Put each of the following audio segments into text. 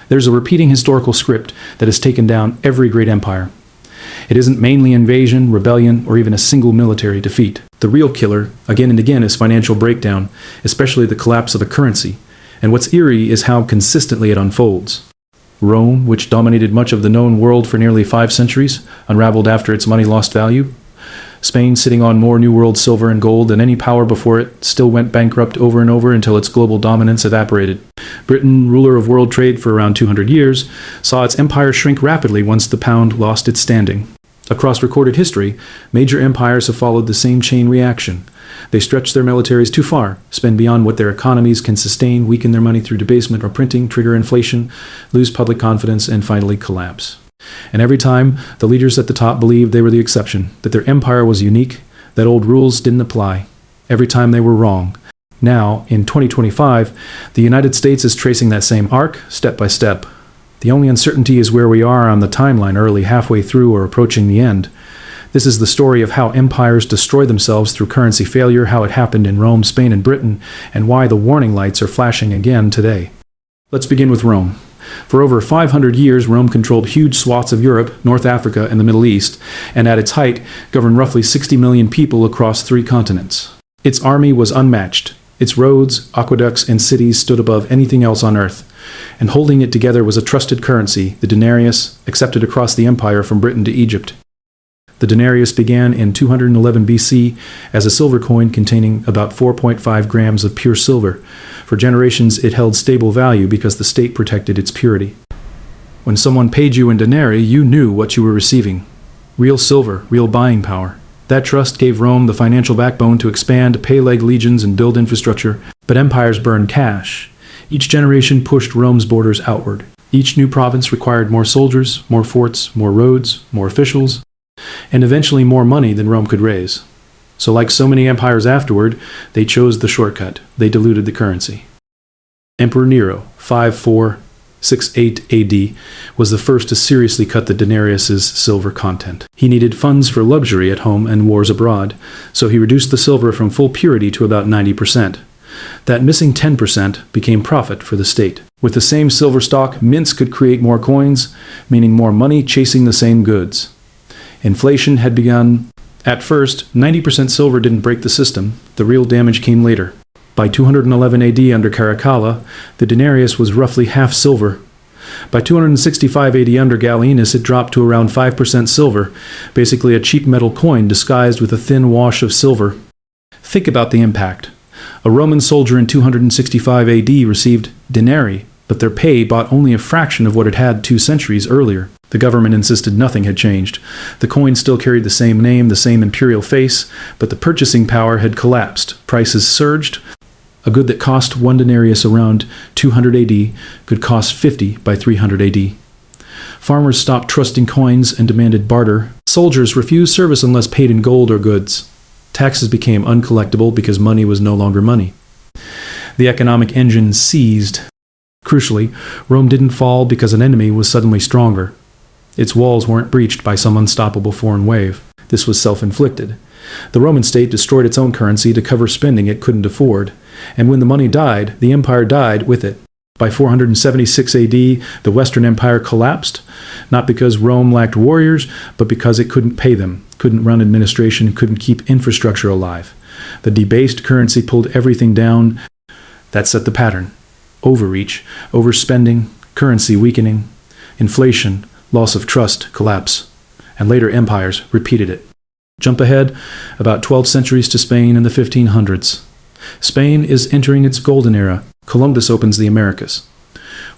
There's a repeating historical script that has taken down every great empire. It isn't mainly invasion, rebellion, or even a single military defeat. The real killer, again and again, is financial breakdown, especially the collapse of a currency. And what's eerie is how consistently it unfolds. Rome, which dominated much of the known world for nearly 5 centuries, unraveled after its money lost value. Spain, sitting on more New World silver and gold than any power before it, still went bankrupt over and over until its global dominance evaporated. Britain, ruler of world trade for around 200 years, saw its empire shrink rapidly once the pound lost its standing. Across recorded history, major empires have followed the same chain reaction. They stretch their militaries too far, spend beyond what their economies can sustain, weaken their money through debasement or printing, trigger inflation, lose public confidence, and finally collapse. And every time, the leaders at the top believed they were the exception, that their empire was unique, that old rules didn't apply. Every time they were wrong. Now, in 2025, the United States is tracing that same arc, step by step. The only uncertainty is where we are on the timeline, early, halfway through, or approaching the end. This is the story of how empires destroy themselves through currency failure, how it happened in Rome, Spain, and Britain, and why the warning lights are flashing again today. Let's begin with Rome. For over 500 years, Rome controlled huge swaths of Europe, North Africa, and the Middle East, and at its height, governed roughly 60 million people across 3 continents. Its army was unmatched. Its roads, aqueducts, and cities stood above anything else on earth. And holding it together was a trusted currency, the denarius, accepted across the empire from Britain to Egypt. The denarius began in 211 BC as a silver coin containing about 4.5 grams of pure silver. For generations, it held stable value because the state protected its purity. When someone paid you in denarii, you knew what you were receiving. Real silver, real buying power. That trust gave Rome the financial backbone to expand, pay leg legions, and build infrastructure. But empires burned cash. Each generation pushed Rome's borders outward. Each new province required more soldiers, more forts, more roads, more officials, and eventually more money than Rome could raise. So like so many empires afterward, they chose the shortcut. They diluted the currency. Emperor Nero, 5468 AD, was the first to seriously cut the denarius's silver content. He needed funds for luxury at home and wars abroad, so he reduced the silver from full purity to about 90%. That missing 10% became profit for the state. With the same silver stock, mints could create more coins, meaning more money chasing the same goods. Inflation had begun. At first, 90% silver didn't break the system. The real damage came later. By 211 AD under Caracalla, the denarius was roughly half silver. By 265 AD under Gallienus, it dropped to around 5% silver, basically a cheap metal coin disguised with a thin wash of silver. Think about the impact. A Roman soldier in 265 AD received denarii, but their pay bought only a fraction of what it had 2 centuries earlier. The government insisted nothing had changed. The coin still carried the same name, the same imperial face, but the purchasing power had collapsed. Prices surged. A good that cost 1 denarius around 200 AD could cost 50 by 300 AD. Farmers stopped trusting coins and demanded barter. Soldiers refused service unless paid in gold or goods. Taxes became uncollectible because money was no longer money. The economic engine seized. Crucially, Rome didn't fall because an enemy was suddenly stronger. Its walls weren't breached by some unstoppable foreign wave. This was self-inflicted. The Roman state destroyed its own currency to cover spending it couldn't afford, and when the money died, the empire died with it. By 476 AD, the Western Empire collapsed, not because Rome lacked warriors, but because it couldn't pay them, couldn't run administration, couldn't keep infrastructure alive. The debased currency pulled everything down. That set the pattern. Overreach, overspending, currency weakening, inflation, loss of trust, collapse. And later empires repeated it. Jump ahead about 12 centuries to Spain in the 1500s. Spain is entering its golden era. Columbus opens the Americas.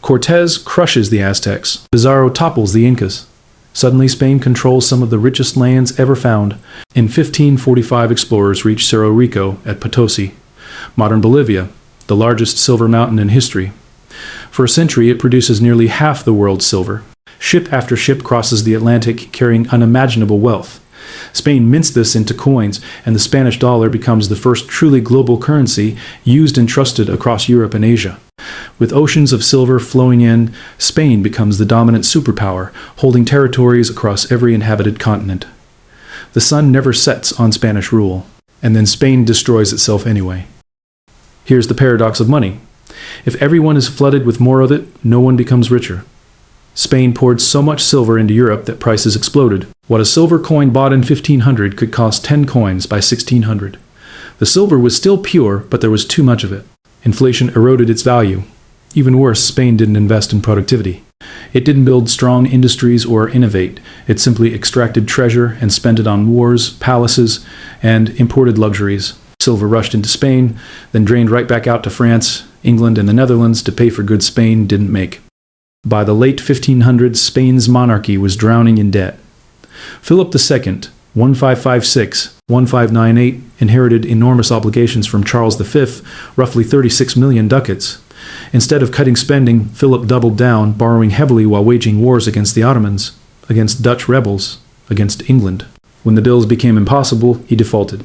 Cortez crushes the Aztecs. Pizarro topples the Incas. Suddenly, Spain controls some of the richest lands ever found. In 1545, explorers reached Cerro Rico at Potosi, modern Bolivia, the largest silver mountain in history. For a century, it produces nearly half the world's silver. Ship after ship crosses the Atlantic carrying unimaginable wealth. Spain mints this into coins, and the Spanish dollar becomes the first truly global currency used and trusted across Europe and Asia. With oceans of silver flowing in, Spain becomes the dominant superpower, holding territories across every inhabited continent. The sun never sets on Spanish rule, and then Spain destroys itself anyway. Here's the paradox of money. If everyone is flooded with more of it, no one becomes richer. Spain poured so much silver into Europe that prices exploded. What a silver coin bought in 1500 could cost 10 coins by 1600. The silver was still pure, but there was too much of it. Inflation eroded its value. Even worse, Spain didn't invest in productivity. It didn't build strong industries or innovate. It simply extracted treasure and spent it on wars, palaces, and imported luxuries. Silver rushed into Spain, then drained right back out to France, England, and the Netherlands to pay for goods Spain didn't make. By the late 1500s, Spain's monarchy was drowning in debt. Philip II, 1556-1598, inherited enormous obligations from Charles V, roughly 36 million ducats. Instead of cutting spending, Philip doubled down, borrowing heavily while waging wars against the Ottomans, against Dutch rebels, against England. When the bills became impossible, he defaulted.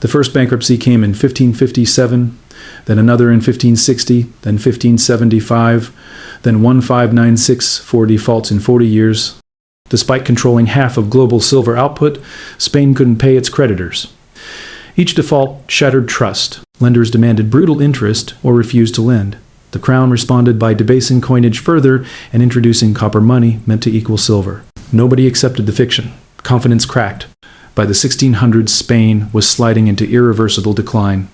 The first bankruptcy came in 1557, then another in 1560, then 1575, then 1596, 4 defaults in 40 years. Despite controlling half of global silver output, Spain couldn't pay its creditors. Each default shattered trust. Lenders demanded brutal interest or refused to lend. The crown responded by debasing coinage further and introducing copper money meant to equal silver. Nobody accepted the fiction. Confidence cracked. By the 1600s, Spain was sliding into irreversible decline.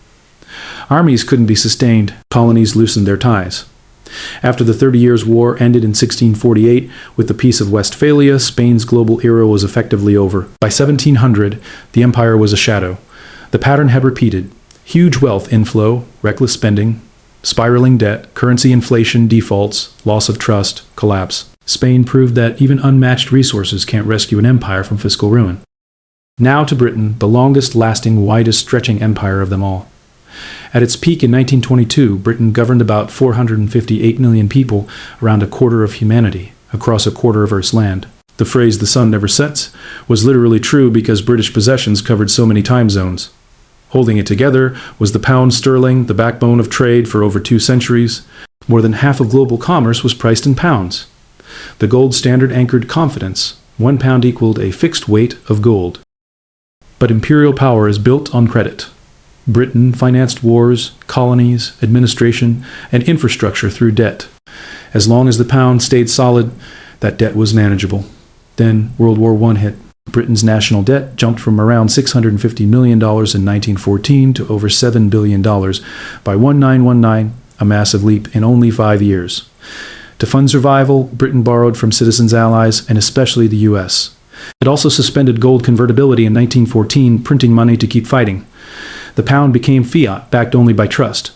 Armies couldn't be sustained. Colonies loosened their ties. After the 30 Years' War ended in 1648 with the Peace of Westphalia, Spain's global era was effectively over. By 1700, the empire was a shadow. The pattern had repeated. Huge wealth inflow, reckless spending, spiraling debt, currency inflation, defaults, loss of trust, collapse. Spain proved that even unmatched resources can't rescue an empire from fiscal ruin. Now to Britain, the longest-lasting, widest-stretching empire of them all. At its peak in 1922, Britain governed about 458 million people, around a quarter of humanity, across a quarter of Earth's land. The phrase "the sun never sets" was literally true because British possessions covered so many time zones. Holding it together was the pound sterling, the backbone of trade for over 2 centuries. More than half of global commerce was priced in pounds. The gold standard anchored confidence. 1 pound equaled a fixed weight of gold. But imperial power is built on credit. Britain financed wars, colonies, administration, and infrastructure through debt. As long as the pound stayed solid, that debt was manageable. Then World War I hit. Britain's national debt jumped from around $650 million in 1914 to over $7 billion by 1919, a massive leap in only 5 years. To fund survival, Britain borrowed from citizens' allies, and especially the U.S. It also suspended gold convertibility in 1914, printing money to keep fighting. The pound became fiat, backed only by trust.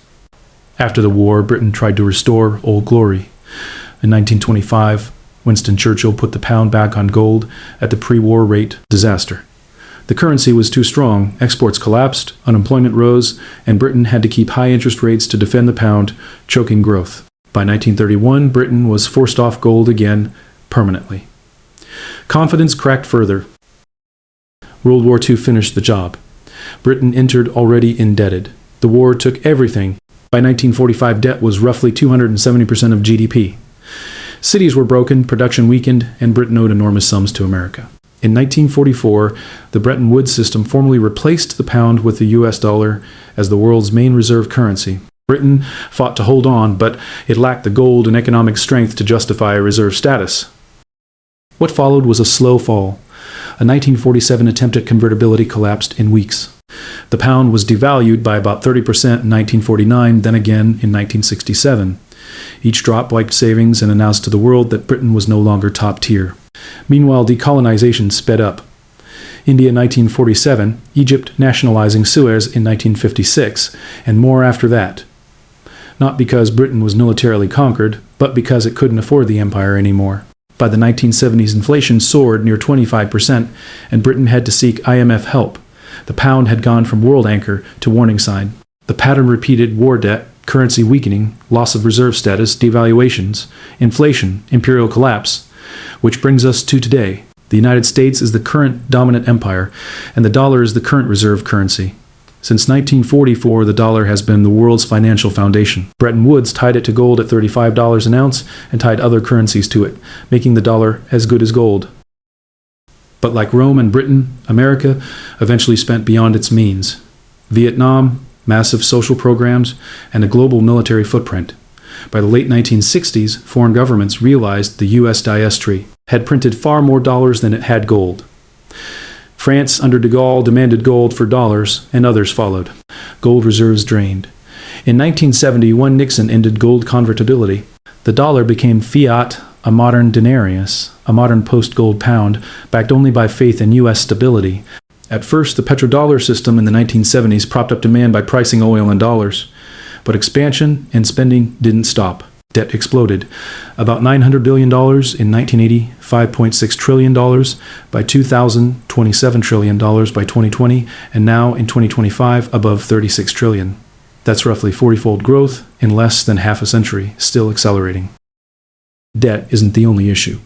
After the war, Britain tried to restore old glory. In 1925, Winston Churchill put the pound back on gold at the pre-war rate. Disaster. The currency was too strong, exports collapsed, unemployment rose, and Britain had to keep high interest rates to defend the pound, choking growth. By 1931, Britain was forced off gold again, permanently. Confidence cracked further. World War II finished the job. Britain entered already indebted. The war took everything. By 1945, debt was roughly 270% of GDP. Cities were broken, production weakened, and Britain owed enormous sums to America. In 1944, the Bretton Woods system formally replaced the pound with the US dollar as the world's main reserve currency. Britain fought to hold on, but it lacked the gold and economic strength to justify a reserve status. What followed was a slow fall. A 1947 attempt at convertibility collapsed in weeks. The pound was devalued by about 30% in 1949, then again in 1967. Each drop wiped savings and announced to the world that Britain was no longer top tier. Meanwhile, decolonization sped up. India in 1947, Egypt nationalizing Suez in 1956, and more after that. Not because Britain was militarily conquered, but because it couldn't afford the empire anymore. By the 1970s, inflation soared near 25%, and Britain had to seek IMF help. The pound had gone from world anchor to warning sign. The pattern repeated: war debt, currency weakening, loss of reserve status, devaluations, inflation, imperial collapse. Which brings us to today. The United States is the current dominant empire, and the dollar is the current reserve currency. Since 1944, the dollar has been the world's financial foundation. Bretton Woods tied it to gold at $35 an ounce and tied other currencies to it, making the dollar as good as gold. But like Rome and Britain, America eventually spent beyond its means. Vietnam, massive social programs, and a global military footprint. By the late 1960s, foreign governments realized the U.S. diaspora had printed far more dollars than it had gold. France under de Gaulle demanded gold for dollars, and others followed. Gold reserves drained. In 1971, Nixon ended gold convertibility. The dollar became fiat, a modern denarius, a modern post-gold pound, backed only by faith in U.S. stability. At first, the petrodollar system in the 1970s propped up demand by pricing oil in dollars. But expansion and spending didn't stop. Debt exploded. About $900 billion in 1980, $5.6 trillion by 2000, $27 trillion by 2020, and now in 2025, above $36 trillion. That's roughly 40-fold growth in less than half a century, still accelerating. Debt isn't the only issue.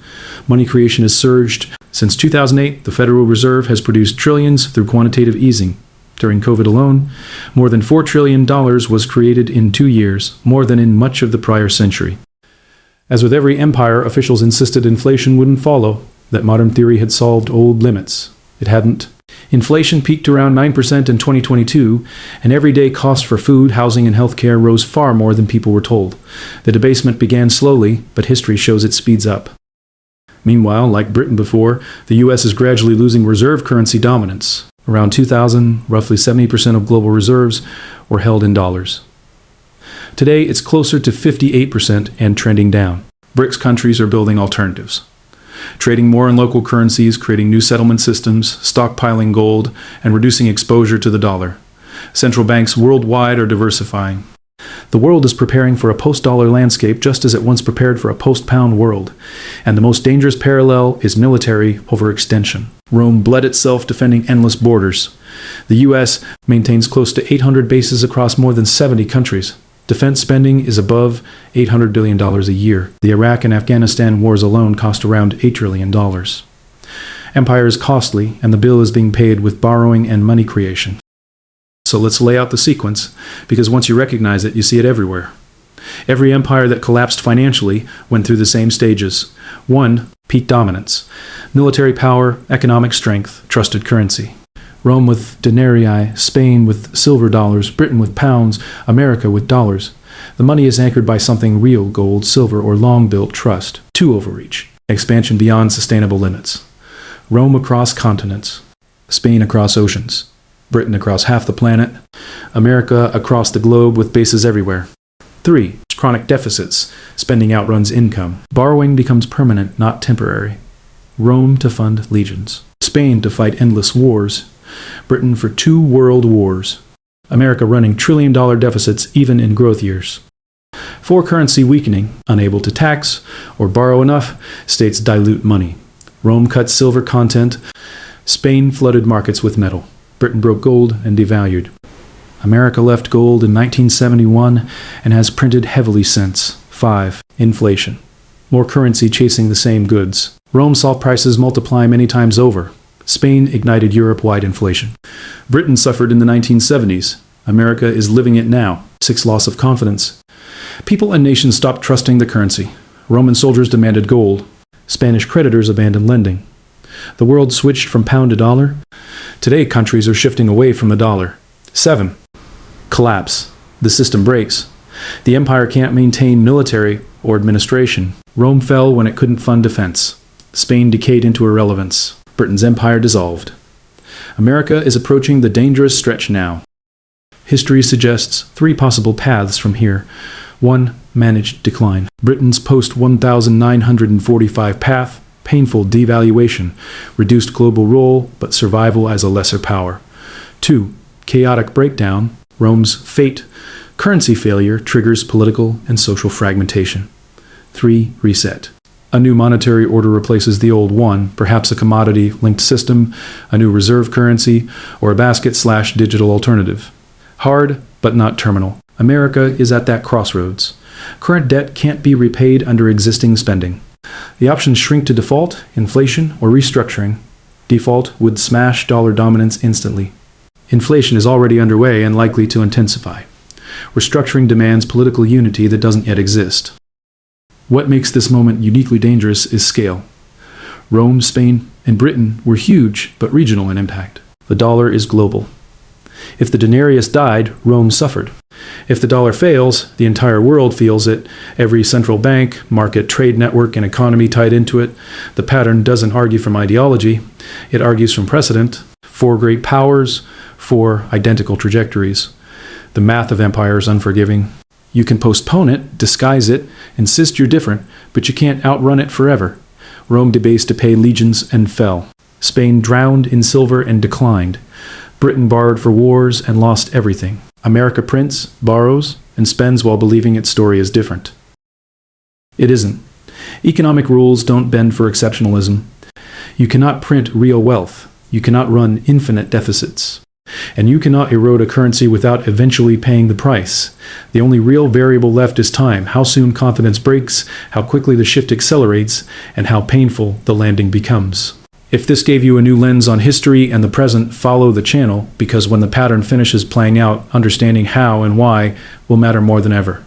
Money creation has surged. Since 2008, the Federal Reserve has produced trillions through quantitative easing. During COVID alone, more than $4 trillion was created in 2 years, more than in much of the prior century. As with every empire, officials insisted inflation wouldn't follow, that modern theory had solved old limits. It hadn't. Inflation peaked around 9% in 2022, and everyday costs for food, housing, and healthcare rose far more than people were told. The debasement began slowly, but history shows it speeds up. Meanwhile, like Britain before, the U.S. is gradually losing reserve currency dominance. Around 2000, roughly 70% of global reserves were held in dollars. Today, it's closer to 58% and trending down. BRICS countries are building alternatives. Trading more in local currencies, creating new settlement systems, stockpiling gold, and reducing exposure to the dollar. Central banks worldwide are diversifying. The world is preparing for a post-dollar landscape just as it once prepared for a post-pound world. And the most dangerous parallel is military overextension. Rome bled itself defending endless borders. The U.S. maintains close to 800 bases across more than 70 countries. Defense spending is above $800 billion a year. The Iraq and Afghanistan wars alone cost around $8 trillion. Empire is costly, and the bill is being paid with borrowing and money creation. So let's lay out the sequence, because once you recognize it, you see it everywhere. Every empire that collapsed financially went through the same stages. 1. Peak dominance. Military power, economic strength, trusted currency. Rome with denarii, Spain with silver dollars, Britain with pounds, America with dollars. The money is anchored by something real, gold, silver, or long-built trust. 2. Overreach. Expansion beyond sustainable limits. Rome across continents. Spain across oceans. Britain across half the planet. America across the globe with bases everywhere. 3. Chronic deficits. Spending outruns income. Borrowing becomes permanent, not temporary. Rome to fund legions. Spain to fight endless wars. Britain for 2 world wars. America running trillion-dollar deficits even in growth years. 4. Currency weakening. Unable to tax or borrow enough, states dilute money. Rome cut silver content. Spain flooded markets with metal. Britain broke gold and devalued. America left gold in 1971 and has printed heavily since. 5. Inflation. More currency chasing the same goods. Rome saw prices multiply many times over. Spain ignited Europe-wide inflation. Britain suffered in the 1970s. America is living it now. 6. Loss of confidence. People and nations stopped trusting the currency. Roman soldiers demanded gold. Spanish creditors abandoned lending. The world switched from pound to dollar. Today, countries are shifting away from the dollar. 7. Collapse. The system breaks. The empire can't maintain military or administration. Rome fell when it couldn't fund defense. Spain decayed into irrelevance. Britain's empire dissolved. America is approaching the dangerous stretch now. History suggests 3 possible paths from here. 1. Managed decline. Britain's post-1945 path. Painful devaluation, reduced global role, but survival as a lesser power. 2. Chaotic breakdown, Rome's fate. Currency failure triggers political and social fragmentation. 3. Reset. A new monetary order replaces the old one, perhaps a commodity-linked system, a new reserve currency, or a basket/digital alternative. Hard, but not terminal. America is at that crossroads. Current debt can't be repaid under existing spending. The options shrink to default, inflation, or restructuring. Default would smash dollar dominance instantly. Inflation is already underway and likely to intensify. Restructuring demands political unity that doesn't yet exist. What makes this moment uniquely dangerous is scale. Rome, Spain, and Britain were huge but regional in impact. The dollar is global. If the denarius died, Rome suffered. If the dollar fails, the entire world feels it. Every central bank, market, trade network, and economy tied into it. The pattern doesn't argue from ideology. It argues from precedent. 4 great powers, 4 identical trajectories. The math of empire is unforgiving. You can postpone it, disguise it, insist you're different, but you can't outrun it forever. Rome debased to pay legions and fell. Spain drowned in silver and declined. Britain borrowed for wars and lost everything. America prints, borrows, and spends while believing its story is different. It isn't. Economic rules don't bend for exceptionalism. You cannot print real wealth. You cannot run infinite deficits. And you cannot erode a currency without eventually paying the price. The only real variable left is time, how soon confidence breaks, how quickly the shift accelerates, and how painful the landing becomes. If this gave you a new lens on history and the present, follow the channel, because when the pattern finishes playing out, understanding how and why will matter more than ever.